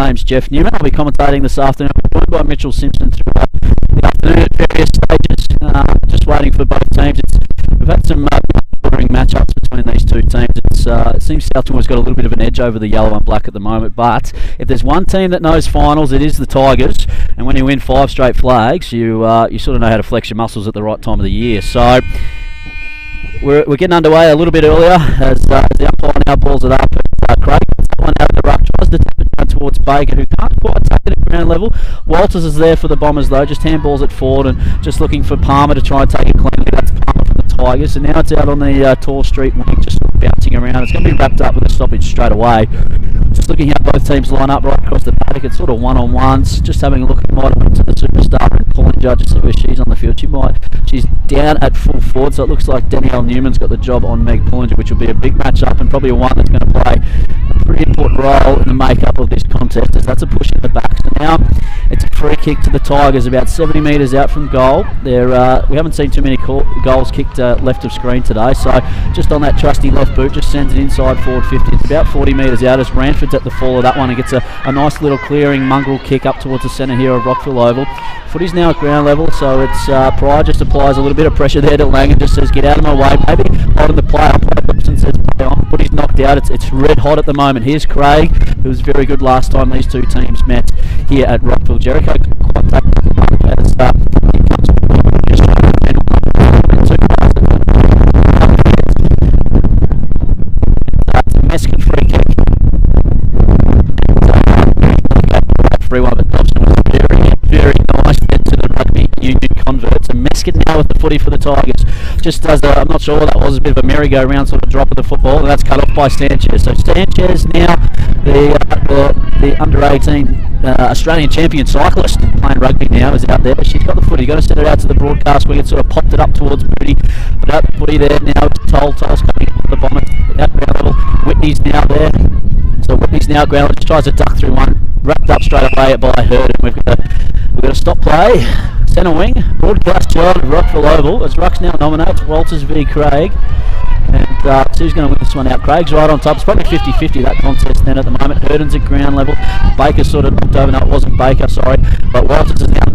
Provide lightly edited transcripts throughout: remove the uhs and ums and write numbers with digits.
My name's Jeff Newman. I'll be commentating this afternoon, joined by Mitchell Simpson throughout the afternoon at various stages. Just waiting for both teams. We've had some boring matchups between these two teams. It seems South Toowoomba's got a little bit of an edge over the yellow and black at the moment, but if there's one team that knows finals, it is the Tigers. And when you win 5 straight flags, you sort of know how to flex your muscles at the right time of the year. So we're getting underway a little bit earlier as the umpire now balls it up. Craig one out of the ruck, tries to tip it down towards Baker, who can't quite take it at ground level. Walters is there for the Bombers though, just handballs it forward and just looking for Palmer to try and take it cleanly. That's Palmer from the Tigers, and now it's out on the Tall Street wing, just bouncing around. It's going to be wrapped up with a stoppage straight away. Just looking how both teams line up right across the paddock. It's sort of one-on-ones. Just having a look at might have to the superstar and pulling judge to see where she's on the field. She's down at full forward, so it looks like Danielle Newman's got the job on Meg Pullinger, which will be a big match-up and probably one that's going to play a pretty important role in the make-up of this contest, as that's a push in the back. So now it's a free kick to the Tigers, about 70 metres out from goal. We haven't seen too many goals kicked left of screen today, so just on that trusty left boot, just sends it inside forward 50. It's about 40 metres out as Ranford's at the fall of that one and gets a nice little clearing mongrel kick up towards the centre here of Rockville Oval. Footy's now at ground level, so it's Pryor just applies a little bit of pressure there to Lang and just says, get out of my way, maybe holding the play. Dobson says, play on. Footy's knocked out. It's red hot at the moment. Here's Craig, who was very good last time these two teams met here at Rockville. Jericho quite take it as he comes just it's a Meskin free kick. Free one, but Dobson was very nice there to the rugby union converts. And Meskin now with the footy for the Tigers. Just does I'm not sure what that was, a bit of a merry-go-round sort of drop of the football, and that's cut off by Sanchez. So Sanchez now, the under-18 Australian champion cyclist playing rugby now, is out there. She's got the footy, got to send it out to the broadcast wing and sort of popped it up towards Moody. But that footy there now, Toll's coming up the Bombers at ground level. Whitney's now there. So Whitney's now at ground level, just tries to duck through one. Wrapped up straight away by Hurd, and we've got to stop play. Centre wing, broadcast child of Rockville Oval, as Rucks now nominates Walters v Craig. And so who's going to win this one out? Craig's right on top. It's probably 50-50 that contest then at the moment. Hurden's at ground level. Baker's sort of knocked over. No, it wasn't Baker, sorry. But Walters is now a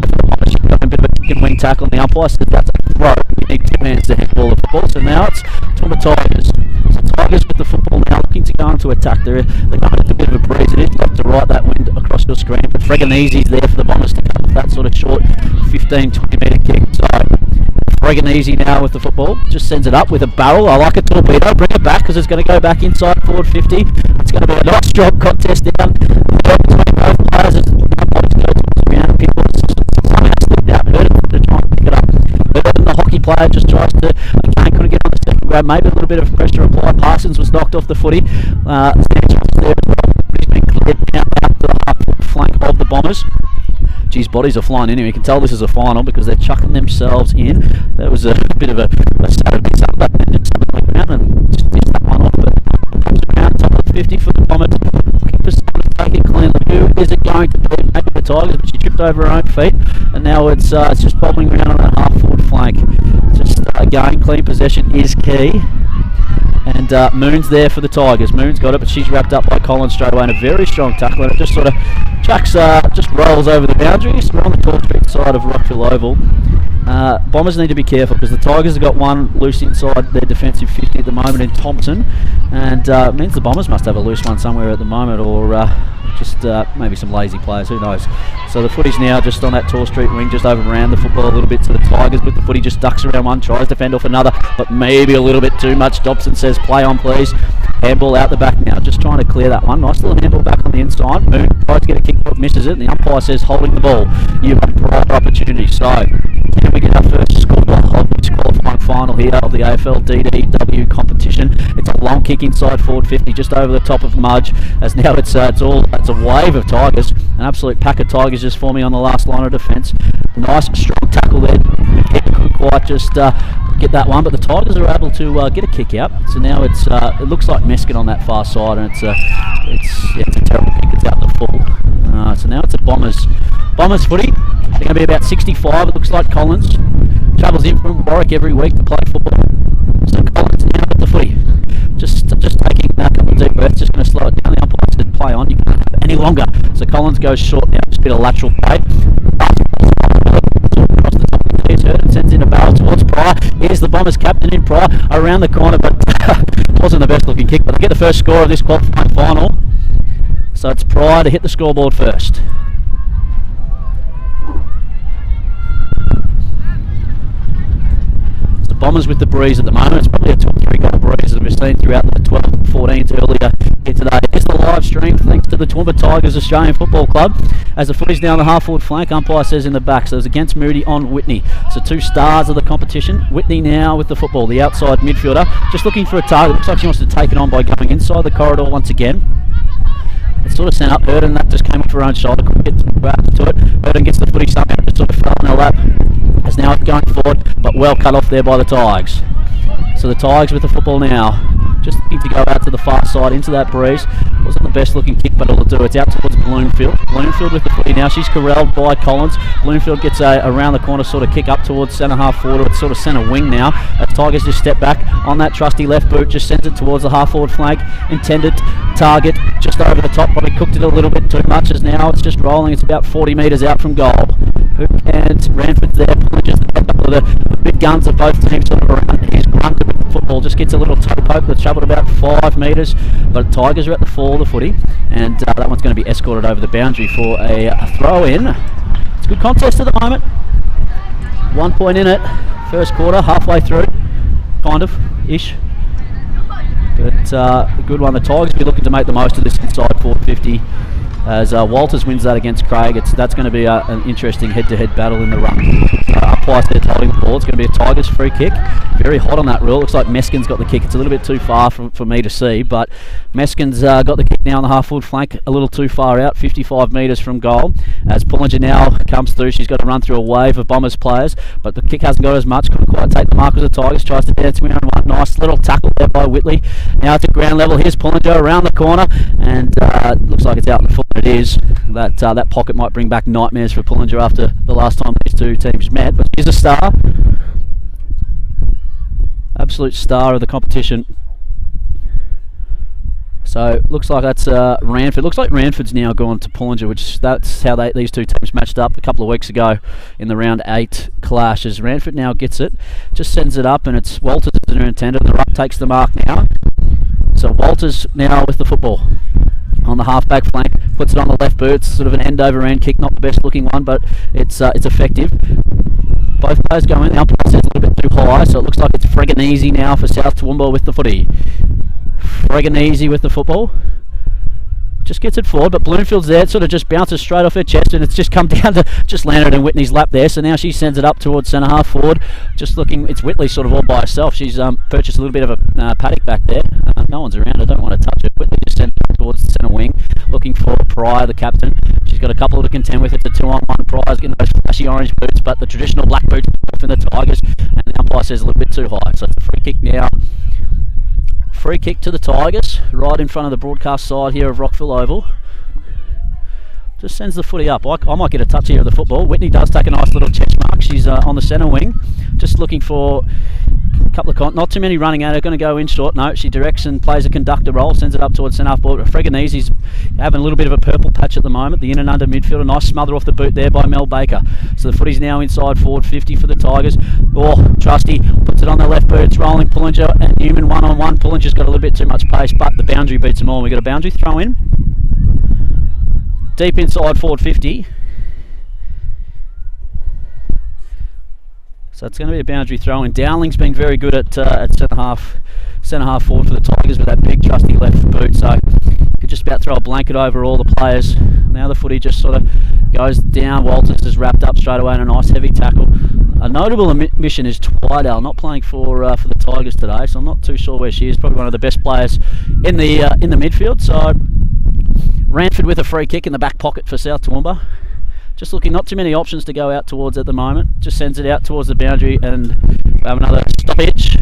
bit of a chicken wing tackle, and the umpire says that's a throw. We need 2 hands to handball the football. So now it's Toowoomba Tigers. So Tigers with the football now looking to go into attack. They're going into a bit of a breeze. It is left to right that wind across your screen. But Freganesi's there for the Bombers to cut off that sort of short 15-20 metre kick. So Freganesi now with the football, just sends it up with a barrel. I like a torpedo, bring it back because it's going to go back inside forward 50. It's going to be a nice drop contest down between both players as the bodies go towards the ground. People somehow slipped out, Hurd to try and pick it up. Hurd, the hockey player, just tries to, again, couldn't get on the second grab, maybe a little bit of pressure applied. Parsons was knocked off the footy. Sanchez was there as well. He's been cleared now out to the half flank of the Bombers. Geez, bodies are flying in here. You can tell this is a final because they're chucking themselves in. That was a bit of a Saturday Sunday, and just something like that, and just did that one off. But comes around top of the 50 for the Bombers. Looking for someone to take it cleanly. Who is it going to be? Maybe the Tigers, but she tripped over her own feet, and now it's just bobbling around on that half forward flank. Just again, clean possession is key. And Moon's there for the Tigers. Moon's got it, but she's wrapped up by Collins straight away in a very strong tackle, and it just sort of chucks, just rolls over the boundaries. We're on the Tall Street side of Rockville Oval. Bombers need to be careful because the Tigers have got one loose inside their defensive 50 at the moment in Thompson, and it means the Bombers must have a loose one somewhere at the moment, or just maybe some lazy players, who knows. So the footy's now just on that Tall Street wing, just overran the football a little bit to the Tigers, but the footy just ducks around one, tries to fend off another, but maybe a little bit too much. Dobson says play on please. Handball out the back now, just trying to clear that one. Nice little handball back on the inside. Moon tries to get a kick, but misses it, and the umpire says holding the ball. You have prior opportunity. So can we get our first score of this qualifying final here of the AFL DDW competition? It's a long kick inside forward 50, just over the top of Mudge, as now it's a wave of Tigers, an absolute pack of Tigers just forming on the last line of defence. Nice strong tackle there. Couldn't quite just get that one, but the Tigers are able to get a kick out. So now it looks like Meskin on that far side, and it's a terrible kick. It's out the full. So now it's a Bombers footy. They're going to be about 65. It looks like Collins travels in from Warwick every week to play football. So Collins now at the footy, just taking a couple of deep breaths, just going to slow it down. The umpire said play on. You can't have any longer. So Collins goes short now, just a bit of lateral play. Across the top of the knees, and sends in a barrel towards Pryor. Here's the Bombers captain in Pryor around the corner, but wasn't the best looking kick. But they get the first score of this qualifying final. So it's Pryor to hit the scoreboard first. Bombers with the breeze at the moment. It's probably a 2 or 3 goal breeze that we've seen throughout the 12-14s earlier here today. Here's the live stream thanks to the Toowoomba Tigers Australian Football Club. As the footy's down the half-forward flank, umpire says in the back. So it's against Moody on Whitney. So 2 stars of the competition. Whitney now with the football, the outside midfielder. Just looking for a target. Looks like she wants to take it on by going inside the corridor once again. It's sort of sent up Herden, that just came off her own shoulder, couldn't get to it. Herden gets the footy somehow, just sort of fell in her lap. As now it's going forward, but well cut off there by the Tigers. So the Tigers with the football now. Just looking to go out to the far side into that breeze. Wasn't the best looking kick, but it'll do. It's out towards Bloomfield. Bloomfield with the footy now. She's corralled by Collins. Bloomfield gets a around the corner sort of kick up towards centre half forward, or it's sort of centre wing now. As Tigers just step back on that trusty left boot, just sends it towards the half forward flank. Intended target just over the top. Probably cooked it a little bit too much, as now it's just rolling. It's about 40 metres out from goal. Who can? Ranford's there. Just a couple of the big guns of both teams sort of around. He's grunted with the football. Just gets a little toe poke that's travelled about 5 metres. But Tigers are at the fall of the footy. And that one's going to be escorted over the boundary for a throw in. It's a good contest at the moment. 1 point in it. First quarter, halfway through. Kind of, ish. But a good one. The Tigers will be looking to make the most of this inside 450. As Walters wins that against Craig, that's going to be an interesting head-to-head battle in the run. Umpires there holding the ball. It's going to be a Tigers free kick. Very hot on that rule. Looks like Meskin's got the kick. It's a little bit too far for me to see, but Meskin's got the kick now on the half-forward flank, a little too far out, 55 metres from goal. As Pullinger now comes through, she's got to run through a wave of Bombers players, but the kick hasn't got as much. Couldn't quite take the mark as the Tigers. Tries to dance around one. Nice little tackle there by Whitley. Now it's at ground level. Here's Pullinger around the corner, and looks like it's out in the foot. It is. That pocket might bring back nightmares for Pullinger after the last time these two teams met, but she's a star. Absolute star of the competition. So looks like that's Ranford. Looks like Ranford's now gone to Pullinger, which that's how these two teams matched up a couple of weeks ago in the round 8 clash. As Ranford now gets it, just sends it up, and it's Walters as an intended, and the ruck takes the mark now. So Walters now with the football on the half-back flank, puts it on the left boot. It's sort of an end-over-end kick, not the best looking one, but it's effective. Both players go in. The umpire says a little bit too high, so it looks like it's Freganese now for South Toowoomba with the footy. Freganese with the football. Just gets it forward, but Bloomfield's there. It sort of just bounces straight off her chest, and it's just come down to just landed in Whitney's lap there. So now she sends it up towards centre half forward. Just looking, it's Whitley sort of all by herself. She's purchased a little bit of a paddock back there. No one's around. I don't want to touch it. Whitley just sent it towards the centre wing, looking for Pryor, the captain. She's got a couple to contend with. It's a 2-on-1. Pryor's getting those flashy orange boots, but the traditional black boots off in the Tigers, and the umpire says a little bit too high. So it's a free kick now. Free kick to the Tigers, right in front of the broadcast side here of Rockville Oval. Just sends the footy up. I might get a touch here of the football. Whitney does take a nice little chest mark. She's on the centre wing, just looking for a couple of not too many running at her. Going to go in short. No, she directs and plays a conductor role, sends it up towards centre half forward. Freganese's having a little bit of a purple patch at the moment. The in and under midfielder, nice smother off the boot there by Mel Baker. So the footy's now inside forward 50 for the Tigers. Oh, Trusty puts it on the left boot. It's rolling. Pullinger and Newman 1-on-1. Pullinger's got a little bit too much pace, but the boundary beats them all. We got a boundary throw in. Deep inside forward 50. So it's going to be a boundary throw in. Dowling's been very good at centre half forward for the Tigers with that big trusty left boot. So you could just about throw a blanket over all the players. Now the footy just sort of goes down. Walters is wrapped up straight away in a nice heavy tackle. A notable omission is Twydale, not playing for the Tigers today, so I'm not too sure where she is. Probably one of the best players in the midfield. So Ranford with a free kick in the back pocket for South Toowoomba. Just looking, not too many options to go out towards at the moment. Just sends it out towards the boundary, and we have another stoppage.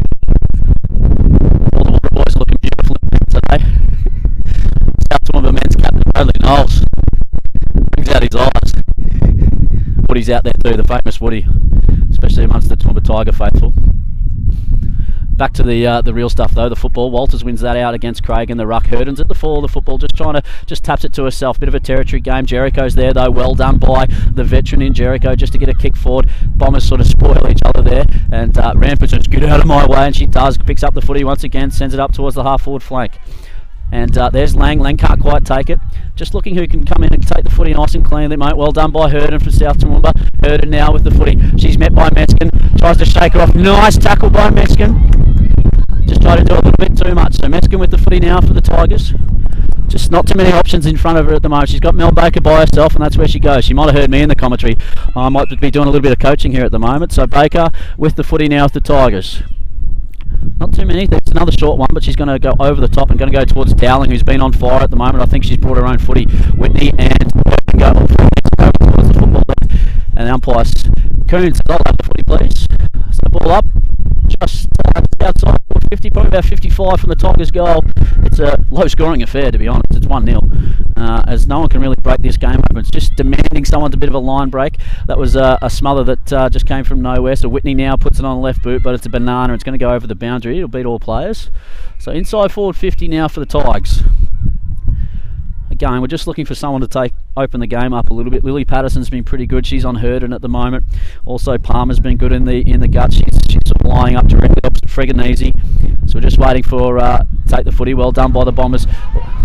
All the Water boys are looking beautiful today. South Toowoomba men's captain Bradley Knowles brings out his eyes. Woody's out there too, the famous Woody, especially amongst the Toowoomba Tiger faithful. Back to the real stuff though, the football. Walters wins that out against Craig in the ruck. Herden's at the fall of the football, just taps it to herself. Bit of a territory game. Jericho's there though, well done by the veteran in Jericho just to get a kick forward. Bombers sort of spoil each other there, and Ramford says, get out of my way, and she does. Picks up the footy once again, sends it up towards the half forward flank. And there's Lang. Lang can't quite take it. Just looking who can come in and take the footy nice and cleanly, mate. Well done by Herden from South Toowoomba. Herden now with the footy. She's met by Meskin. Tries to shake her off. Nice tackle by Meskin. Just try to do a little bit too much. So Meskin with the footy now for the Tigers. Just not too many options in front of her at the moment. She's got Mel Baker by herself, and that's where she goes. She might have heard me in the commentary. I might be doing a little bit of coaching here at the moment. So Baker with the footy now with the Tigers. Not too many. There's another short one, but she's going to go over the top and going to go towards Dowling, who's been on fire at the moment. I think she's brought her own footy. Whitney and go towards the football there. And the umpire Coons says, I'll have the footy, please. So ball up, just outside 50, probably about 55 from the Tigers' goal. It's a low-scoring affair, to be honest. It's 1-0. As no one can really break this game open. It's just demanding someone's a bit of a line break. That was a smother that just came from nowhere. So Whitney now puts it on the left boot, but it's a banana. It's going to go over the boundary. It'll beat all players. So inside forward 50 now for the Tigers. Again, we're just looking for someone to open the game up a little bit. Lily Patterson's been pretty good. She's on Herden at the moment. Also, Palmer's been good in the gut. She's sort of lying up directly opposite Freganese. So we're just waiting for take the footy. Well done by the Bombers.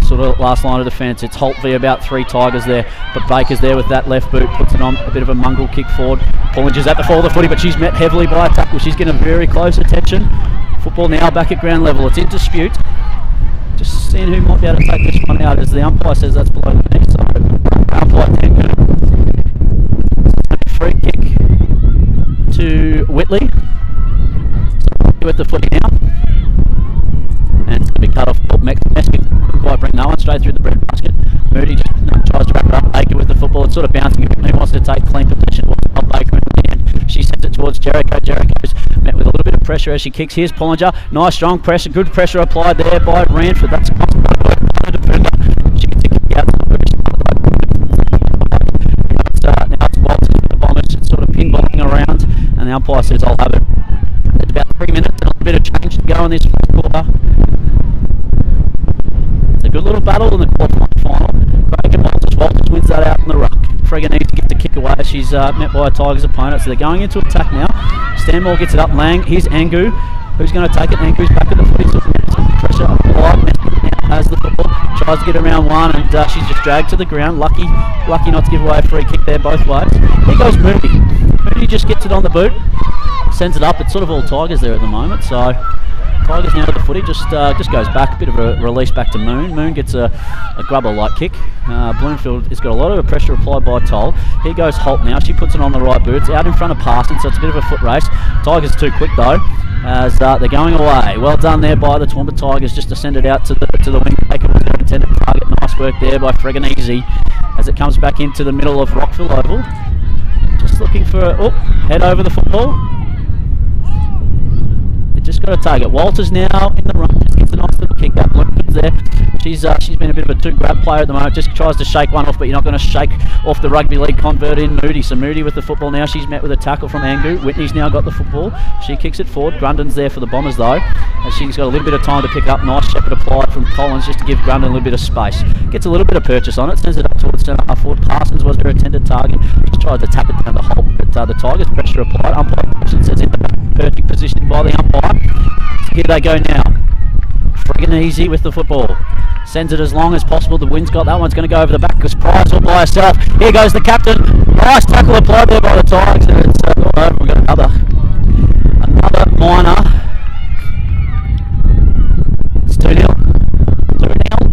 Sort of last line of defence. It's Holt v about 3 Tigers there, but Baker's there with that left boot. Puts it on a bit of a mongrel kick forward. Pullinger's at the fall of the footy, but she's met heavily by a tackle. She's getting very close attention. Football now back at ground level. It's in dispute. Just seeing who might be able to take this one out, as the umpire says that's below the knee. So umpire Tengu. Free kick to Whitley. So with the footy now, and it's going to be cut off. Meskin couldn't quite bring no one straight through the bread basket. Moody just tries to wrap it up. Baker with the football. It's sort of bouncing. He wants to take clean possession. Not Baker in the end. She sends it towards Jericho. Jericho's met with a little bit of pressure as she kicks. Here's Pullinger. Nice strong pressure. Good pressure applied there by Ranford. That's a defender. She gets a kick out. Now it's Walters with the Bombers. It's sort of pinballing around, and the umpire says I'll have it. There's about 3 minutes and a little bit of change to go in this first quarter. It's a good little battle in the quarterfinal final. Craig and Walters wins that out in the ruck. Freganese gets the kick away. She's met by a Tigers opponent, so they're going into attack now. Stanmore gets it up. Lang. Here's Angu. Who's going to take it? Angu's back at the footy. Pressure applied. Now has the football. Tries to get around one, and she's just dragged to the ground. Lucky not to give away a free kick there both ways. Here goes Moody. Moody just gets it on the boot. Sends it up. It's sort of all Tigers there at the moment, so Tigers now with the footy, just goes back, a bit of a release back to Moon. Moon gets a grubber light kick. Bloomfield has got a lot of pressure applied by Toll. Here goes Holt now. She puts it on the right boot. It's out in front of Parsons, so it's a bit of a foot race. Tigers too quick though, as they're going away. Well done there by the Toowoomba Tigers, just to send it out to the wing. Baker was their intended target. Nice work there by Freganese as it comes back into the middle of Rockville Oval. Just looking for head over the football. Just got a target. Walters now in the run. Just gets a nice little kick up. Bloomfield's there. She's been a bit of a two-grab player at the moment. Just tries to shake one off, but you're not going to shake off the rugby league convert in Moody. So Moody with the football now. She's met with a tackle from Angu. Whitney's now got the football. She kicks it forward. Grundon's there for the Bombers though, and she's got a little bit of time to pick up. Nice shepherd applied from Collins just to give Grundon a little bit of space. Gets a little bit of purchase on it. Sends it up towards centre half forward. Parsons was her intended target. Just tried to tap it down the hole, but the Tigers pressure applied. Umpire says in the back. Perfect positioning by the umpire. So here they go now. Freganese with the football. Sends it as long as possible. The wind's got that one's going to go over the back because Price all by herself. Here goes the captain. Nice tackle applied there by the Tigers. And it's all over. We've got another minor. It's 2-0. 2-0.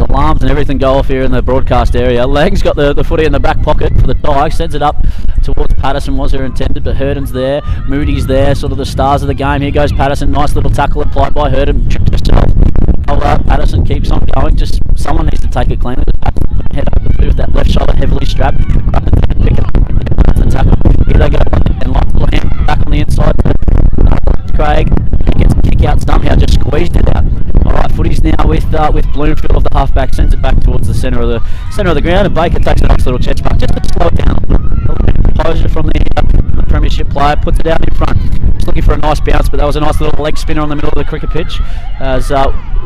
Alarms and everything go off here in the broadcast area. Lang's got the footy in the back pocket for the Tigers, sends it up towards Patterson, was her intended, but Herden's there, Moody's there, sort of the stars of the game. Here goes Patterson, nice little tackle applied by Herden, tripped herself. Patterson keeps on going, just someone needs to take it cleanly. Head up the boot with that left shoulder heavily strapped. Pick it up, the tackle. Here they go, and like the hand back on the inside. Craig gets a kick out somehow, just squeezed it out. Alright, footy's now with with Bloomfield of the halfback, sends it back towards the centre of the ground, and Baker takes a nice little chest mark just to slow it down a little bit. Composure from the premiership player, puts it out in front. Just looking for a nice bounce, but that was a nice little leg spinner on the middle of the cricket pitch as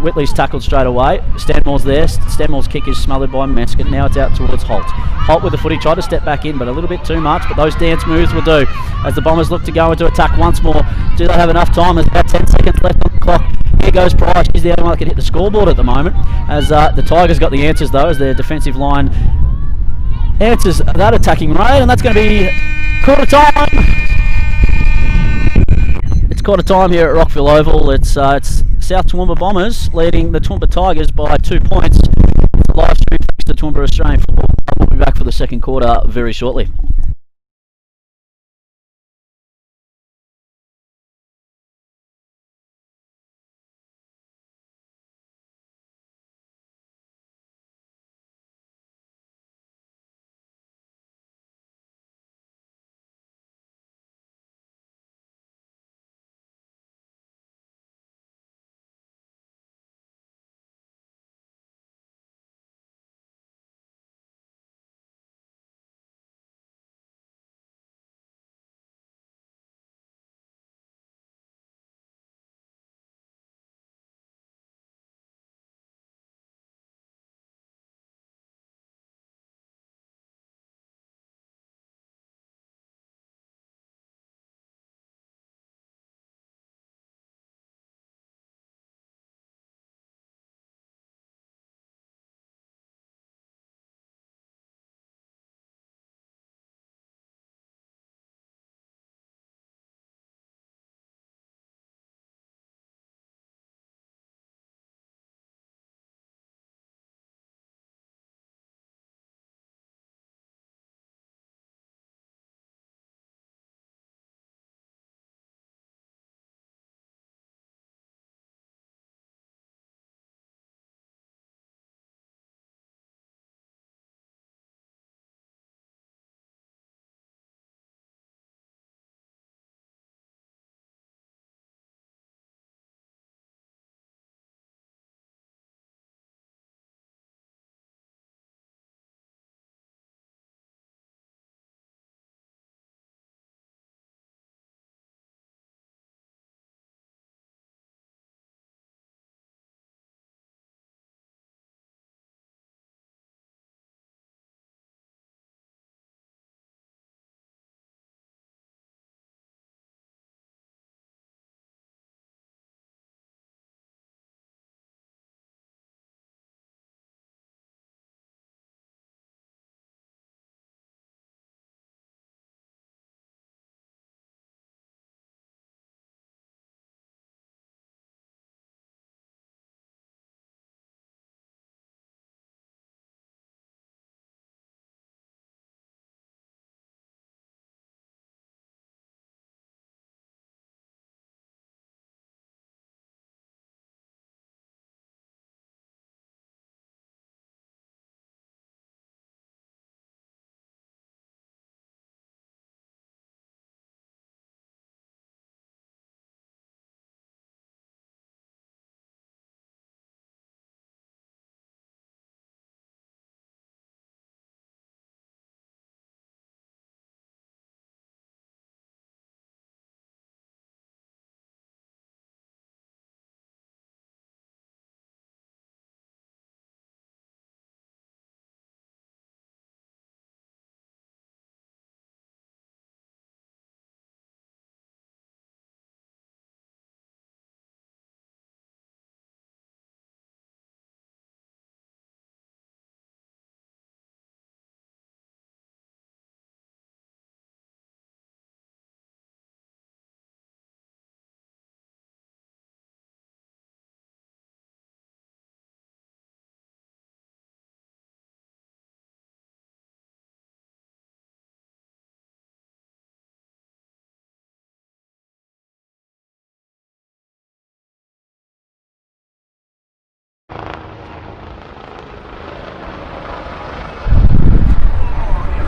Whitley's tackled straight away. Stanmore's there. Stanmore's kick is smothered by Mescott. Now it's out towards Holt. Holt with the footy, tried to step back in, but a little bit too much. But those dance moves will do as the Bombers look to go into attack once more. Do they have enough time? There's about 10 seconds left on the clock. Here goes Price. She's the only one that can hit the scoreboard at the moment. As the Tigers got the answers though, as their defensive line answers that attacking raid, and that's going to be quarter time. It's quarter time here at Rockville Oval. It's South Toowoomba Bombers leading the Toowoomba Tigers by 2 points. It's a live stream thanks to Toowoomba Australian Football. We'll be back for the second quarter very shortly.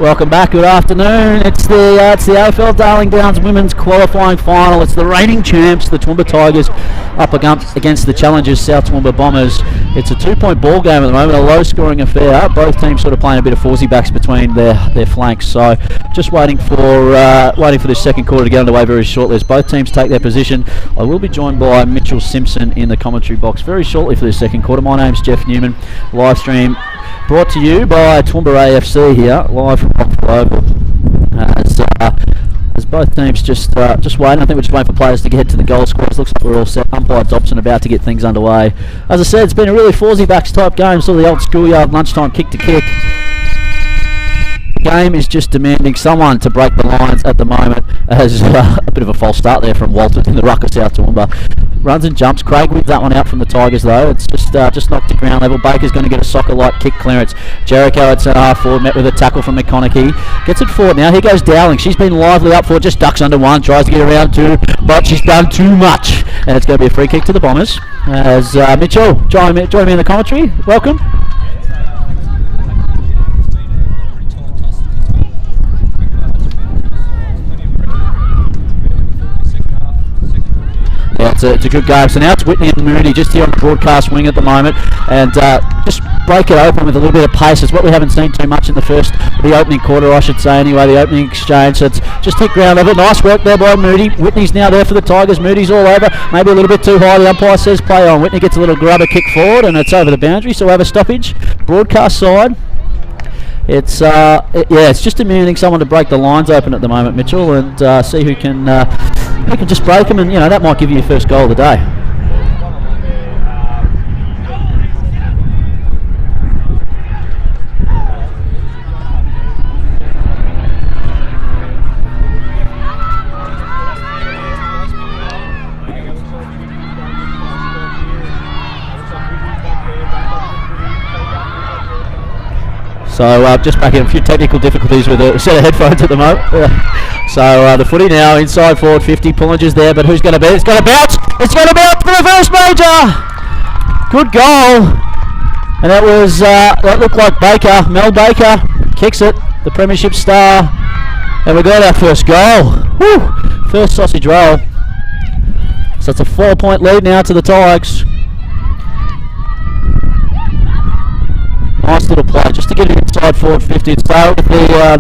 Welcome back. Good afternoon. It's the AFL Darling Downs Women's Qualifying Final. It's the reigning champs, the Toowoomba Tigers, up against the challengers, South Toowoomba Bombers. It's a 2-point ball game at the moment, a low-scoring affair. Both teams sort of playing a bit of foresy backs between their flanks. So just waiting for this second quarter to get underway very shortly as both teams take their position. I will be joined by Mitchell Simpson in the commentary box very shortly for this second quarter. My name's Jeff Newman. Live stream brought to you by Toowoomba AFC here, live from Oval. As both teams just waiting. I think we're just waiting for players to get to the goal squares. Looks like we're all set. Umpire Dobson about to get things underway. As I said, it's been a really foresy backs type game, sort of the old schoolyard lunchtime kick to kick. The game is just demanding someone to break the lines at the moment. As a bit of a false start there from Walter in the ruck of South Toowoomba. Runs and jumps. Craig wins that one out from the Tigers though. It's just knocked to ground level. Baker's going to get a soccer-like kick clearance. Jericho at centre half forward, met with a tackle from McConaughey. Gets it forward now. Here goes Dowling. She's been lively up forward, just ducks under one, tries to get around two, but she's done too much. And it's going to be a free kick to the Bombers. As Mitchell, join me in the commentary. Welcome. Yeah, it's a good game. So now it's Whitney and Mooney just here on the broadcast wing at the moment, and just break it open with a little bit of pace. It's what we haven't seen too much in the opening quarter, I should say. Anyway, the opening exchange. So it's just hit ground level. Nice work there by Moody. Whitney's now there for the Tigers. Moody's all over. Maybe a little bit too high. The umpire says play on. Whitney gets a little grubber kick forward, and it's over the boundary. So we have a stoppage. Broadcast side. It's just demanding someone to break the lines open at the moment, Mitchell, and see who can just break them, and that might give you your first goal of the day. So just back in a few technical difficulties with a set of headphones at the moment. So the footy now inside forward 50. Pullinger's there, but who's going to be? It's going to bounce! It's going to bounce for the first major! Good goal! And that looked like Baker. Mel Baker kicks it, the premiership star. And we got our first goal. Woo! First sausage roll. So it's a 4-point lead now to the Tigers. Nice little play, just to get it inside forward 50. It started with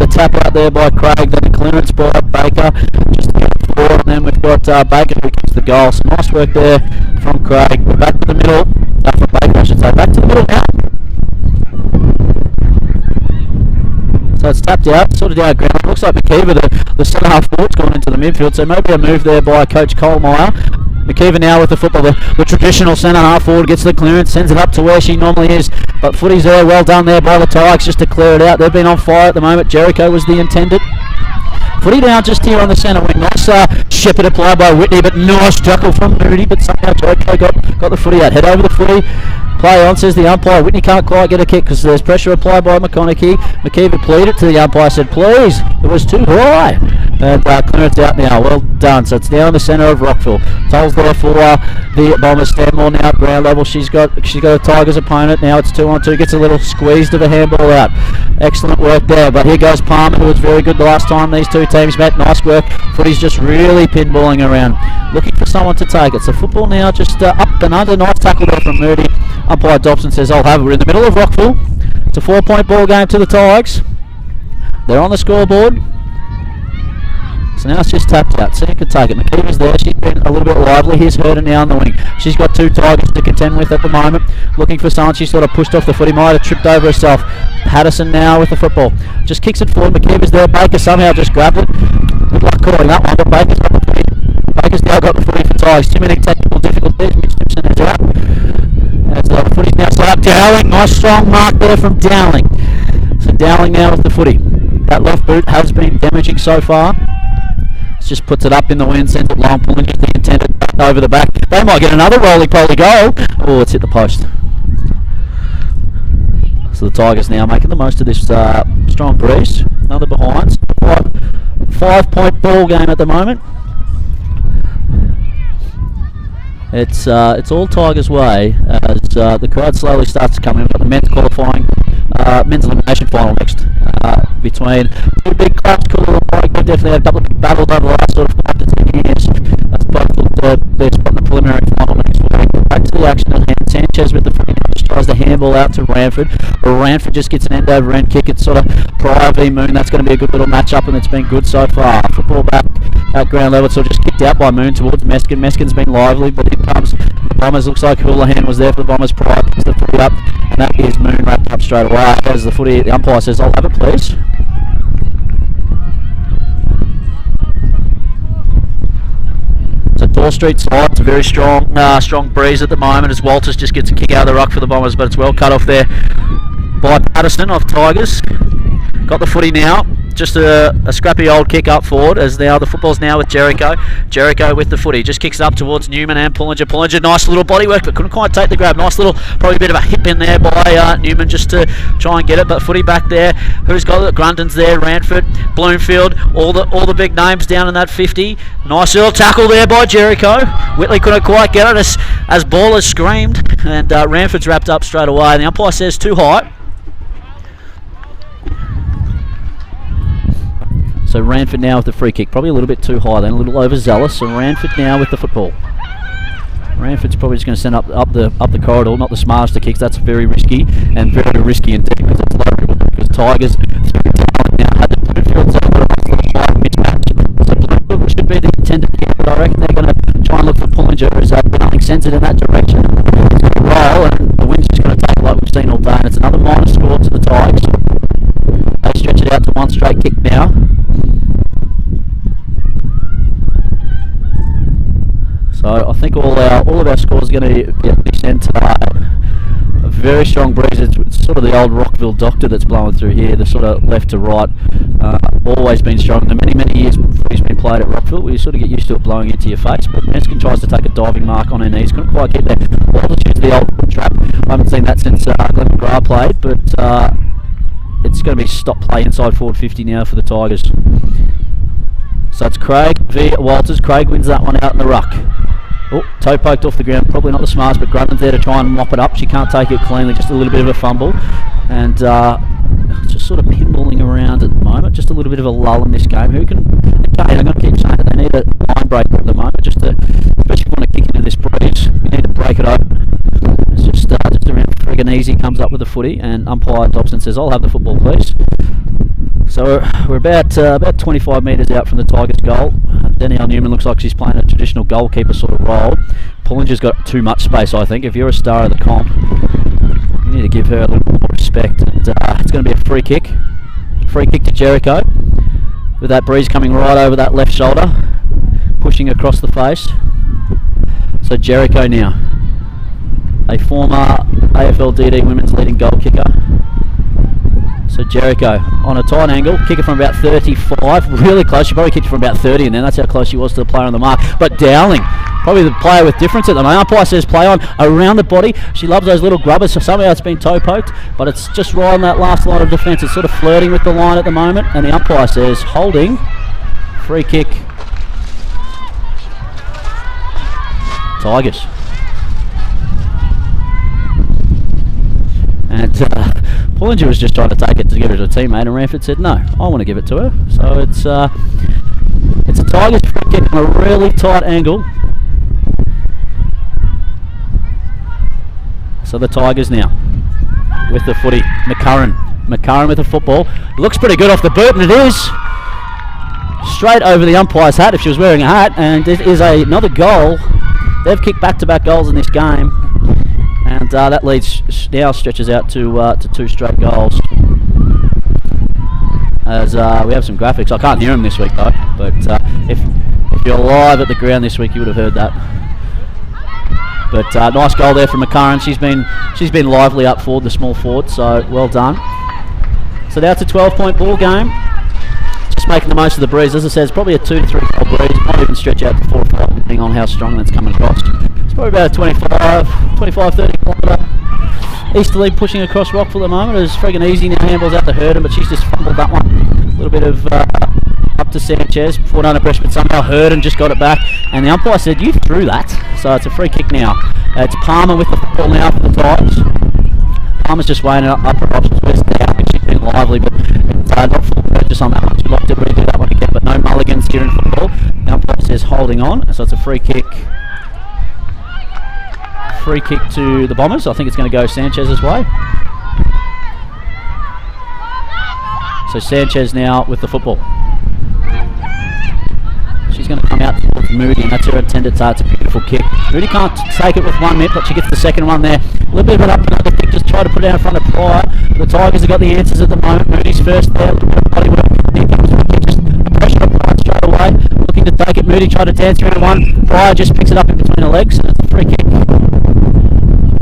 the tap out there by Craig, then the clearance by Baker, just to get it forward, and then we've got Baker who kicks the goal. So nice work there from Craig. We're back to the middle, from Baker I should say, back to the middle now. So it's tapped out, sort of down ground. It looks like McKeever, the centre half forward's gone into the midfield, so maybe a move there by Coach Colemeyer. McKeever now with the football, the traditional centre half forward gets the clearance, sends it up to where she normally is, but footy's there, well done there by the Tigers just to clear it out. They've been on fire at the moment. Jericho was the intended. Footy down just here on the centre wing. Nice shepherd applied by Whitney, but nice tackle from Moody, but somehow Jericho got the footy out. Head over the footy. Play on, says the umpire. Whitney can't quite get a kick because there's pressure applied by McConaughey. McKeever pleaded to the umpire, said, please, it was too high. And clearance out now, well done. So it's now in the centre of Rockville. Tolls there for the Bombers. Stanmore now at ground level. She's got a Tigers opponent. Now it's 2-on-2. Gets a little squeeze of the handball out. Excellent work there. But here goes Palmer, who was very good the last time these two teams met. Nice work. Footy's just really pinballing around. Looking for someone to take it. So football now just up and under. Nice tackle there from Moody. Umpire Dobson says, I'll have it. We're in the middle of Rockville. It's a 4-point ball game to the Tigers. They're on the scoreboard. So now it's just tapped out. See who can take it. McKeever's there. She's been a little bit lively. Here's Herder now on the wing. She's got two Tigers to contend with at the moment. Looking for someone. She's sort of pushed off the footy. Might have tripped over herself. Patterson now with the football. Just kicks it forward. McKeever's there. Baker somehow just grabbed it. Good luck calling that one, but Baker's got the footy. Baker's now got the footy for Tigers. Too many technical difficulties. Mitch Simpson is out. As the footy's now set up. Dowling. Nice strong mark there from Dowling. So Dowling now with the footy. That left boot has been damaging so far. Just puts it up in the wind, sends it long, pulling it the intended over the back. They might get another roly-poly goal. Oh, it's hit the post. So the Tigers now making the most of this strong breeze. Another behind. 5-point ball game at the moment. It's all Tigers' way as the crowd slowly starts to come in. We've got the men's qualifying, men's elimination final next. between two big clubs. Cooler and Warwick definitely had a couple of battles over the last sort of 5 to 10 years. That's both looked their spot in the preliminary final next week. Back to the action at hand. Sanchez with the free, just tries the handball out to Ranford. But Ranford just gets an end over end kick. It's sort of Pryor v Moon. That's going to be a good little match up, and it's been good so far. Football back at ground level, so just kicked out by Moon towards Meskin. Meskin's been lively, but here comes the Bombers. Looks like Houlihan was there for the Bombers. Pryor picks the footy up, and that is Moon wrapped up straight away. As the footy, the umpire says, "I'll have it, please." So Door Street side, it's a very strong breeze at the moment as Walters just gets a kick out of the ruck for the Bombers, but it's well cut off there by Patterson of Tigers. Got the footy now. Just a scrappy old kick up forward, as now the football's now with Jericho. Jericho with the footy, just kicks up towards Newman and Pullinger. Pullinger, nice little body work, but couldn't quite take the grab. Nice little, probably a bit of a hip in there by Newman just to try and get it, but footy back there. Who's got it? Grunton's there, Ranford, Bloomfield, all the big names down in that 50. Nice little tackle there by Jericho. Whitley couldn't quite get it as Ballers screamed, and Ranford's wrapped up straight away. And the umpire says too high. So Ranford now with the free kick, probably a little bit too high then, a little overzealous. So Ranford now with the football. Ranford's probably just going to send up the corridor, not the smartest of kicks. That's very risky, and very risky indeed, because it's low, because Tigers through talent now had the Bloomfield zone, mismatch. So Bloomfield should be the intended kick, but I reckon they're going to try and look for Pullinger as nothing sends it in that direction. It's going to roll, and the wind's just going to take it like we've seen all day, and it's another minus score to the Tigers. They stretch it out to one straight kick now. So I think all of our scores are going to be sent today. A very strong breeze. It's sort of the old Rockville Doctor that's blowing through here, the sort of left to right. Always been strong. The many years before he's been played at Rockville, we sort of get used to it blowing into your face. But Meskin tries to take a diving mark on her knees, couldn't quite get there. Altitude to the old trap. I haven't seen that since Glenn McGrath played, but it's going to be stop play inside forward 50 now for the Tigers. So it's Craig v Walters. Craig wins that one out in the ruck. Oh, toe poked off the ground, probably not the smartest, but Grunton's there to try and mop it up. She can't take it cleanly, just a little bit of a fumble. And just sort of pinballing around at the moment, just a little bit of a lull in this game. I'm going to keep saying that they need a line breaker at the moment, especially if you want to kick into this breeze, you need to break it open. It's just around friggin' easy, comes up with the footy, and umpire Dobson says, "I'll have the football, please." So we're about 25 metres out from the Tigers' goal. Danielle Newman looks like she's playing a traditional goalkeeper sort of role. Pullinger's got too much space, I think. If you're a star of the comp, you need to give her a little more respect. And it's going to be a free kick. Free kick to Jericho, with that breeze coming right over that left shoulder, pushing across the face. So Jericho now, a former AFL-DD women's leading goal kicker. So Jericho on a tight angle, kick it from about 35, really close. She probably kicked it from about 30, and then that's how close she was to the player on the mark. But Dowling, probably the player with difference at the moment. Umpire says play on, around the body. She loves those little grubbers, so somehow it's been toe poked, but it's just right on that last line of defence. It's sort of flirting with the line at the moment, and the umpire says holding, free kick, Tigers. And Pullinger was just trying to take it to give it to a teammate, and Ranford said no, I want to give it to her. So it's a Tigers free kick on a really tight angle. So the Tigers now with the footy. McCurran with the football. Looks pretty good off the boot, and it is straight over the umpire's hat if she was wearing a hat, and it is another goal. They've kicked back-to-back goals in this game, and that leads now stretches out to 2 straight goals. As we have some graphics. I can't hear them this week though, but if you're live at the ground this week, you would have heard that. But nice goal there from McCurran. She's been lively up forward, the small forward. So well done. So now it's a 12-point ball game. Just making the most of the breeze. As I said, it's probably a 2 to 3 goal breeze. Might even stretch out to 4 or 5, depending on how strong that's coming across. It's probably about a 30 kilometre easterly pushing across Rockville at the moment. It's friggin' easy now. Handballs out to Hurden, but she's just fumbled that one. A little bit of up to Sanchez, before under pressure, but somehow Hurden just got it back. And the umpire said, "You threw that." So it's a free kick now. It's Palmer with the football now for the Tigers. Palmer's just weighing it up her options. She's been lively, but holding on. So it's a free kick. Free kick to the Bombers. I think it's going to go Sanchez's way. So Sanchez now with the football. She's going to come out towards Moody, and that's her intended start. It's a beautiful kick. Moody can't take it with 1 minute, but she gets the second one there. A little bit of an up and under kick, just try to put it out in front of Pryor. The Tigers have got the answers at the moment. Moody's first there, a little bit of body work. Here comes the kick, just pressure up Pryor straight away. Looking to take it. Moody tried to dance around one. Pryor just picks it up in between the legs, and it's a free kick.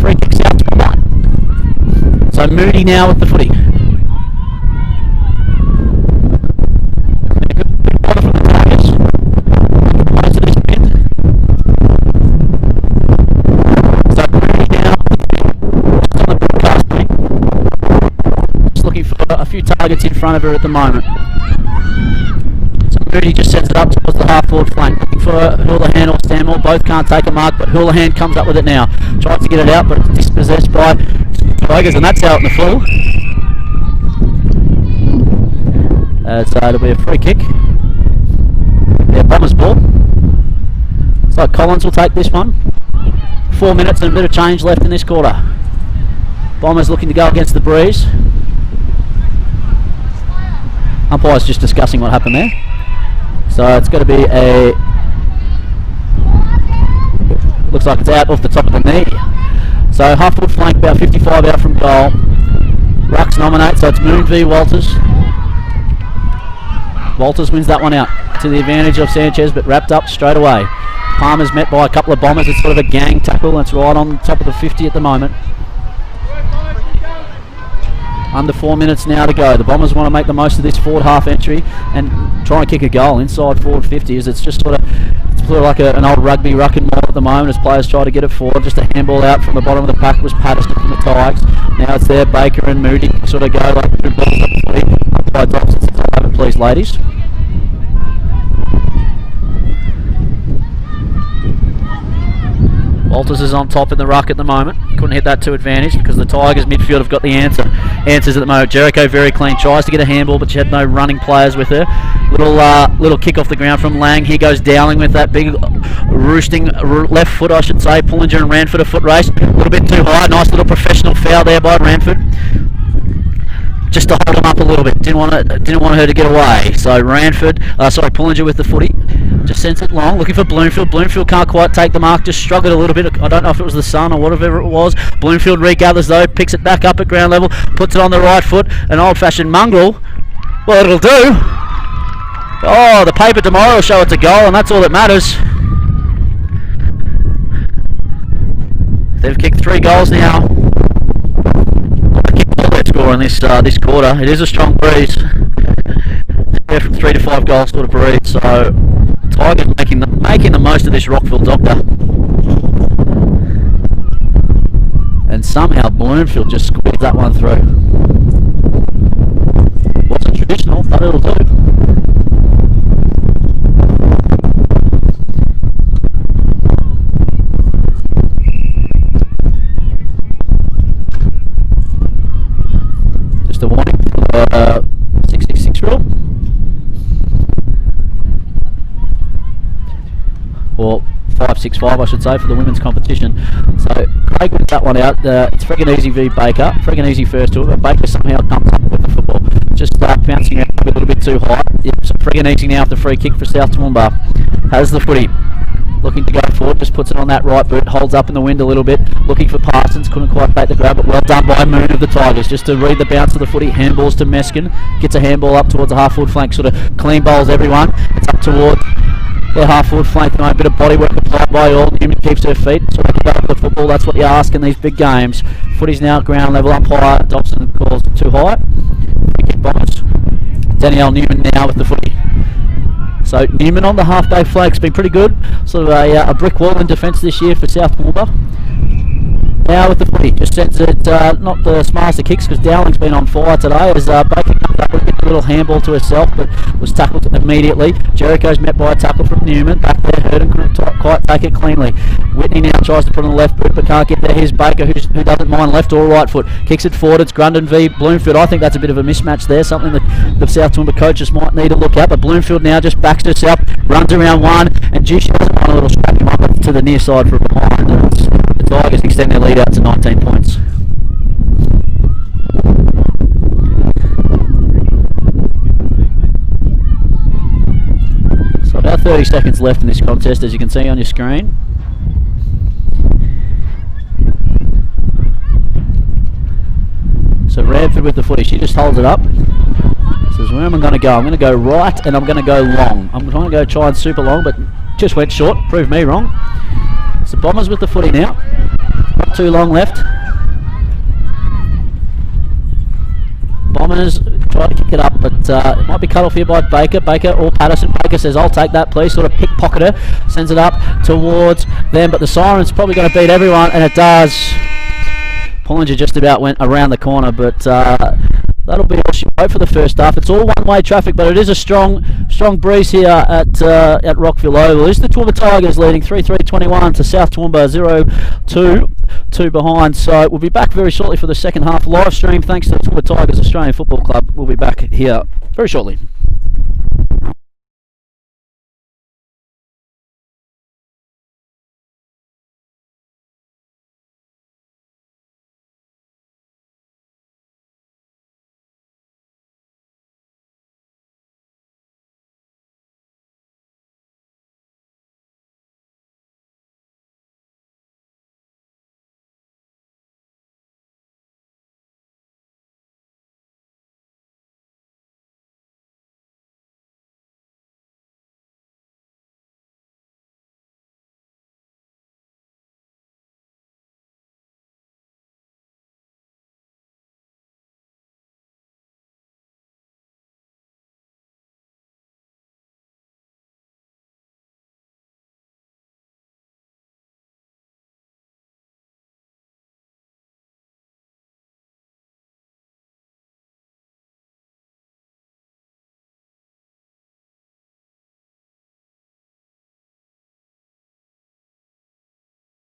Free kick South Toowoomba. So Moody now with the footy. A few targets in front of her at the moment. So Moody just sets it up towards the half-forward flank, looking for Houlihan or Stanmore. Both can't take a mark, but Houlihan comes up with it now. Tries to get it out, but it's dispossessed by Tigers, and that's out in the full. So it'll be a free kick. Yeah, Bombers ball. So Collins will take this one. 4 minutes and a bit of change left in this quarter. Bombers looking to go against the breeze. Umpire's just discussing what happened there. So it's going to be a... Looks like it's out off the top of the knee. So half-foot flank, about 55 out from goal. Rucks nominate, so it's Moon v Walters. Walters wins that one out to the advantage of Sanchez, but wrapped up straight away. Palmer's met by a couple of Bombers. It's sort of a gang tackle, and it's right on top of the 50 at the moment. Under 4 minutes now to go. The Bombers want to make the most of this forward half entry and try and kick a goal inside forward 50. As it's just sort of like an old rugby rucking ball at the moment as players try to get it forward. Just a handball out from the bottom of the pack was Patterson from the Tigers. Now it's there, Baker and Moody sort of go like two balls up the footy. Umpire drops it, says 11 please ladies. Walters is on top in the ruck at the moment. Couldn't hit that to advantage because the Tigers midfield have got the answers at the moment. Jericho very clean, tries to get a handball, but she had no running players with her. Little kick off the ground from Lang. Here goes Dowling with that big roosting left foot, I should say. Pullinger and Ranford a foot race. A little bit too high. Nice little professional foul there by Ranford. Just to hold him up a little bit. Didn't want her to get away. So Pullinger with the footy. Just sends it long, looking for Bloomfield. Bloomfield can't quite take the mark, just struggled a little bit. I don't know if it was the sun or whatever it was. Bloomfield regathers though, picks it back up at ground level, puts it on the right foot. An old-fashioned mongrel. Well, it'll do. Oh, the paper tomorrow will show it's a goal, and that's all that matters. They've kicked 3 goals now. They've scored in this quarter. It is a strong breeze. They're from 3 to 5 goals sort of breeze, so Tigers making the most of this Rockville Doctor. And somehow Bloomfield just squeezed that one through. Wasn't traditional, but it'll do. Just a warning for the 666 rule. Or 565 I should say, for the women's competition. So Craig wins that one out. It's Freganese v Baker. Freganese first to it, but Baker somehow comes up with the football. Just bouncing around a little bit too high. Yep, so Freganese now with the free kick for South Toowoomba. Has the footy. Looking to go forward, just puts it on that right boot, holds up in the wind a little bit, looking for Parsons, couldn't quite take the grab, but well done by Moon of the Tigers, just to read the bounce of the footy. Handballs to Meskin, gets a handball up towards the half-forward flank, sort of clean bowls everyone. It's up toward their half-forward flank tonight, a bit of body work applied by all. Newman keeps her feet, so they can go up with football. That's what you ask in these big games. Footy's now at ground level, umpire Dobson calls it too high. Free kick Bombers. Danielle Newman now with the footy. So Newman on the half-day flag's been pretty good. Sort of a brick wall in defence this year for South Toowoomba. Now with the footy, just sends it, not the smartest of kicks because Dowling's been on fire today as Baker comes up with a little handball to herself but was tackled immediately. Jericho's met by a tackle from Newman. Back there, Hurden couldn't quite take it cleanly. Whitney now tries to put on the left boot but can't get there. Here's Baker who doesn't mind left or right foot. Kicks it forward. It's Grundon v Bloomfield. I think that's a bit of a mismatch there. Something that the South Toowoomba coaches might need to look at. But Bloomfield now just backs herself, runs around one, and gee, she doesn't want a little scrap him up to the near side from behind. And the Tigers extend their lead out to 19 points. So about 30 seconds left in this contest, as you can see on your screen. So Radford with the footy, she just holds it up. Says, where am I going to go? I'm going to go right and I'm going to go long. I'm trying to try and super long, but just went short. Proved me wrong. So Bombers with the footy now. Not too long left. Bombers try to kick it up, but it might be cut off here by Baker. Baker or Patterson. Baker says, I'll take that, please. Sort of pickpocket her. Sends it up towards them, but the siren's probably going to beat everyone, and it does. Pollinger just about went around the corner, but that'll be all she wrote for the first half. It's all one-way traffic, but it is a strong breeze here at Rockville Oval. This is the Toowoomba Tigers leading 3-3-21 to South Toowoomba 0-2, 2 behind. So we'll be back very shortly for the second half live stream. Thanks to the Toowoomba Tigers Australian Football Club. We'll be back here very shortly.